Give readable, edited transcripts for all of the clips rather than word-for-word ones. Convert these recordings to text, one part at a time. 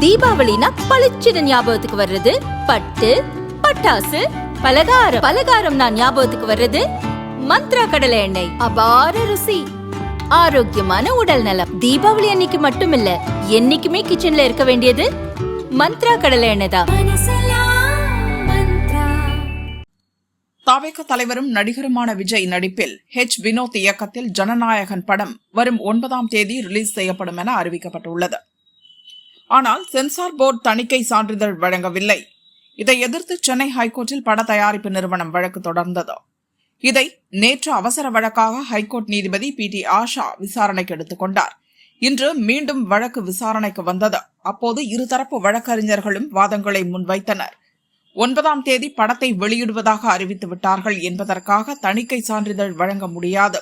தீபாவளினா பளிச்சுன்னு ஞாபகத்துக்கு வர்றது பட்டு, பட்டாசு, பலகாரம். பலகாரம் நான் ஞாபகத்துக்கு வர்றது மந்த்ரா கடலை எண்ணெய். அபார ருசி, ஆரோக்கியமான உடல் நலம். தீபாவளி அன்னைக்கு மட்டும் இல்ல, என்னைக்குமே கிச்சன்ல இருக்க வேண்டியது மந்த்ரா கடலை எண்ணெய் தான். தவிக தலைவரும் நடிகருமான விஜய் நடிப்பில் வினோத் இயக்கத்தில் ஜனநாயகன் படம் வரும் 9ஆம் தேதி ரிலீஸ் செய்யப்படும் என அறிவிக்கப்பட்டுள்ளது. ஆனால் சென்சார் போர்டு தணிக்கை சான்றிதழ் வழங்கவில்லை. இதை எதிர்த்து சென்னை ஹைகோர்ட்டில் பட தயாரிப்பு நிறுவனம் வழக்கு தொடர்ந்தது. இதை நேற்று அவசர வழக்காக ஹைகோர்ட் நீதிபதி PT ஆஷா விசாரணைக்கு எடுத்துக் கொண்டார். இன்று மீண்டும் வழக்கு விசாரணைக்கு வந்தது. அப்போது இருதரப்பு வழக்கறிஞர்களும் வாதங்களை முன்வைத்தனர். 9ஆம் தேதி படத்தை வெளியிடுவதாக அறிவித்து விட்டார்கள் என்பதற்காக தணிக்கை சான்றிதழ் வழங்க முடியாது.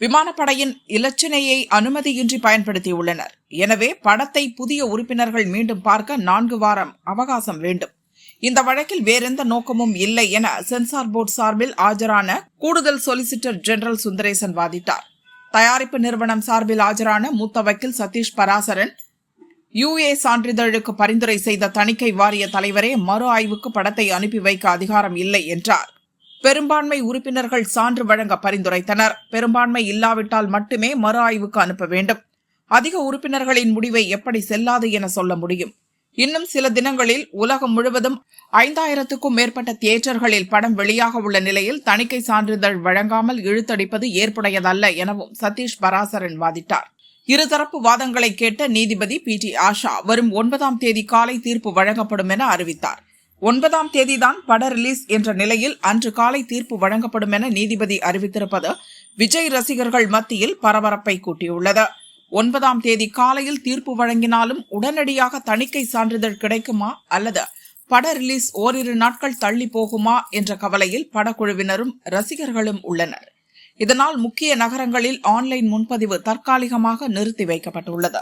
விமானப்படையின் இலச்சினையை அனுமதியின்றி பயன்படுத்தியுள்ளனர். எனவே படத்தை புதிய உறுப்பினர்கள் மீண்டும் பார்க்க 4 வாரம் அவகாசம் வேண்டும். இந்த வழக்கில் வேறெந்த நோக்கமும் இல்லை என சென்சார் போர்டு சார்பில் ஆஜரான கூடுதல் சொலிசிட்டர் ஜெனரல் சுந்தரேசன் வாதிட்டார். தயாரிப்பு நிறுவனம் சார்பில் ஆஜரான மூத்த வக்கீல் சதீஷ் பராசரன், UA சான்றிதழுக்கு பரிந்துரை செய்த தணிக்கை வாரிய தலைவரே மறு ஆய்வுக்கு படத்தை அனுப்பி வைக்க அதிகாரம் இல்லை என்றார். பெரும்பான்மை உறுப்பினர்கள் சான்று வழங்க பரிந்துரைத்தனர். பெரும்பான்மை இல்லாவிட்டால் மட்டுமே மறு ஆய்வுக்கு அனுப்ப வேண்டும். அதிக உறுப்பினர்களின் முடிவை எப்படி செல்லாது என சொல்ல முடியும்? இன்னும் சில தினங்களில் உலகம் முழுவதும் 5000க்கும் மேற்பட்ட தியேட்டர்களில் படம் வெளியாக உள்ள நிலையில் தணிக்கை சான்றிதழ் வழங்காமல் இழுத்தடிப்பது ஏற்புடையதல்ல எனவும் சதீஷ் பராசரன் வாதிட்டார். இருதரப்பு வாதங்களை கேட்ட நீதிபதி PT ஆஷா வரும் 9ஆம் தேதி காலை தீர்ப்பு வழங்கப்படும் என அறிவித்தார். 9ஆம் தேதிதான் பட ரிலீஸ் என்ற நிலையில் அன்று காலை தீர்ப்பு வழங்கப்படும் என நீதிபதி அறிவித்திருப்பது விஜய் ரசிகர்கள் மத்தியில் பரபரப்பை கூட்டியுள்ளது. 9ஆம் தேதி காலையில் தீர்ப்பு வழங்கினாலும் உடனடியாக தணிக்கை சான்றிதழ் கிடைக்குமா அல்லது பட ரிலீஸ் ஓரிரு நாட்கள் தள்ளி போகுமா என்ற கவலையில் படக்குழுவினரும் ரசிகர்களும் உள்ளனர். இதனால் முக்கிய நகரங்களில் ஆன்லைன் முன்பதிவு தற்காலிகமாக நிறுத்தி வைக்கப்பட்டுள்ளது.